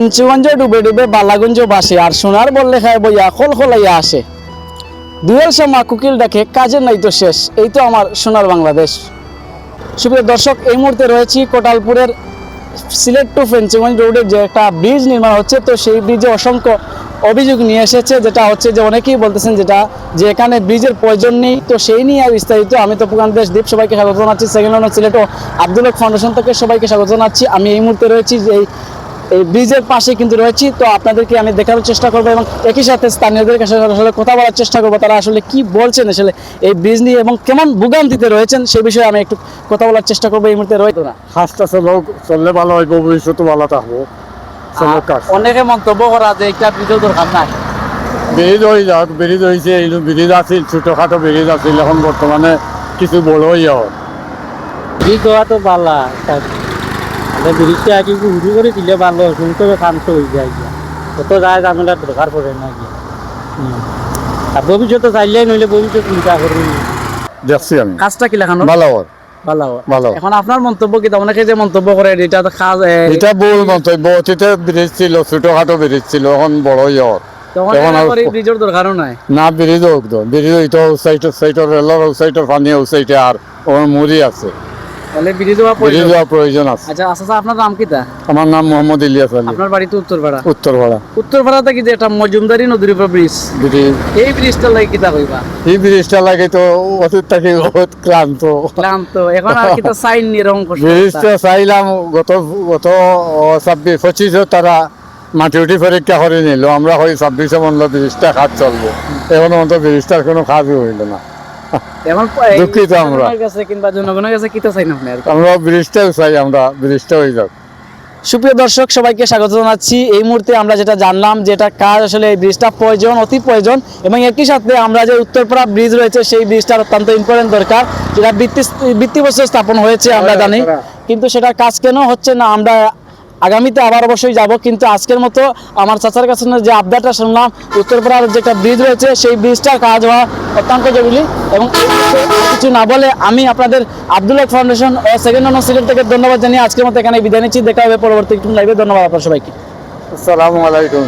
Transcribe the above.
পঞ্চগঞ্জ ডুবে ডুবে বালাগঞ্জ বাসে আর সোনার বললে খায় বইয়া খোল খোলাইয়া আসে। দুয়ের সময় কুকিল ডাকে কাজের নাই তো শেষ, এই তো আমার সোনার বাংলাদেশ। সুপ্রিয় দর্শক, এই মুহূর্তে রয়েছি কোটালপুরের সিলেট টু পঞ্চগঞ্জ রোডের যে একটা ব্রিজ নির্মাণ হচ্ছে, তো সেই ব্রিজে অসংখ্য অভিযোগ নিয়ে এসেছে, যেটা হচ্ছে যে অনেকেই বলতেছেন যে এখানে ব্রিজের প্রয়োজন নেই। তো সেই নিয়ে বিস্তারিত আমি তো পুরান দেশ দ্বীপ সবাইকে স্বাগত জানাচ্ছি। সেকেন্ড লাইন সিলেট ও আব্দুল হক ফাউন্ডেশন থেকে সবাইকে স্বাগত জানাচ্ছি। আমি এই মুহূর্তে রয়েছি যে এই ব্রিজের পাশে কিন্তু রয়েছি, তো আপনাদেরকে আমি দেখানোর চেষ্টা করবো এবং একই সাথে স্থানীয়দের কাছে আসলে কথা বলার চেষ্টা করবো, তারা আসলে কি বলছেন আসলে এই ব্রিজ নিয়ে এবং কেমন ভোগান্তিতে রয়েছেন সেই বিষয়ে আমি একটু কথা বলার চেষ্টা করবো। এই মুহূর্তে রয়েছে না কাজটা চললে ভালো হইব, ভবিষ্যতে ভালো থাকবো। অনেকে মন্তব্য করা যে একটা ব্রিজের দরকার নাই, ব্রিজ হয়ে যাক, ব্রিজ হয়েছে, এই ব্রিজ আছিল, ছোটখাটো ব্রিজ আছিল, এখন বর্তমানে কিছু বড় হইয়া ব্রিজ হওয়া তো পালা ব্রিজটা আগে উঁচু করে দিলে ভালো, শুনতে শান্ত হয়ে যায়, কত যায় ঝামেলার দরকার পড়ে না কি। আর ভবিষ্যতে চাইলেই নইলে ভবিষ্যৎ চিন্তা করবি। দেখছি আমি কাজটা কি লেখানো ভালো ভালো। এখন আপনার মন্তব্য কি? অনেকে যে মন্তব্য করে এটা তো কাজ, এটা ভুল মন্তব্য। অতীতে ব্রিজ ছিল, ছোটখাটো ব্রিজ ছিল, এখন বড় হইয়া তখন ব্রিজের দরকারও নাই না। ব্রিজ হোক তো, ব্রিজ হইতো সাইটের রেলর সাইটের পানি সাইটে আর ওর মুড়ি আছে, তাহলে ব্রিজ হওয়া ব্রিজ হওয়ার প্রয়োজন আছে। আচ্ছা আচ্ছা, আপনার নাম কি? আমার নাম মোহাম্মদ ইলিয়াস আলী। আপনার বাড়ি তো উত্তরপাড়া। উত্তরপাড়া। উত্তরপাড়াতে কি যে এটা মজুমদারি নদীর উপর ব্রিজ, ব্রিজ, এই ব্রিজটা লাগে কিতা কইবা? এই ব্রিজটা লাগে তো অতীত থেকে বহুত ক্লান্ত। এখন আর কিতা সাইন এরকম করছে। ব্রিজটা চাইলাম গত 26-25 তারা মাটি উঠি পরীক্ষা করে নিল, আমরা হয় 26 মূল্য ব্রিজটা কাজ চলবো, এখন অন্ত ব্রিজটার কোনো কাজই হইল না। এখন দুঃখিত আমরা, কাছে কিংবা জনগণের কাছে কিতা চাই না আপনি? আমরা ব্রিজটাও চাই, আমরা ব্রিজটা হয়ে যাক। সুপ্রিয় দর্শক, সবাইকে স্বাগত জানাচ্ছি। এই মুহূর্তে আমরা যেটা জানলাম, যেটা কাজ আসলে এই ব্রিজটা প্রয়োজন, অতি প্রয়োজন, এবং একই সাথে আমরা যে উত্তরপাড়া ব্রিজ রয়েছে সেই ব্রিজটার অত্যন্ত ইম্পর্টেন্ট দরকার, যেটা ভিত্তিপ্রস্তর স্থাপন হয়েছে আমরা জানি, কিন্তু সেটার কাজ কেন হচ্ছে না আমরা আগামীতে আবার অবশ্যই যাব। কিন্তু আজকের মতো আমার চাচার কাছে যে আপডেটটা শুনলাম, উত্তরপাড়ার যে একটা ব্রিজ রয়েছে সেই ব্রিজটার কাজ হওয়া অত্যন্ত জরুরি, এবং কিছু না বলে আমি আপনাদের আব্দুল হক ফাউন্ডেশন ও সেকেন্ড লাইন সিলেট থেকে ধন্যবাদ জানিয়ে আজকের মতো এখানে বিদায় নিচ্ছি। দেখা হবে পরবর্তী লাইভে। ধন্যবাদ আপনার সবাইকে। আসসালামু আলাইকুম।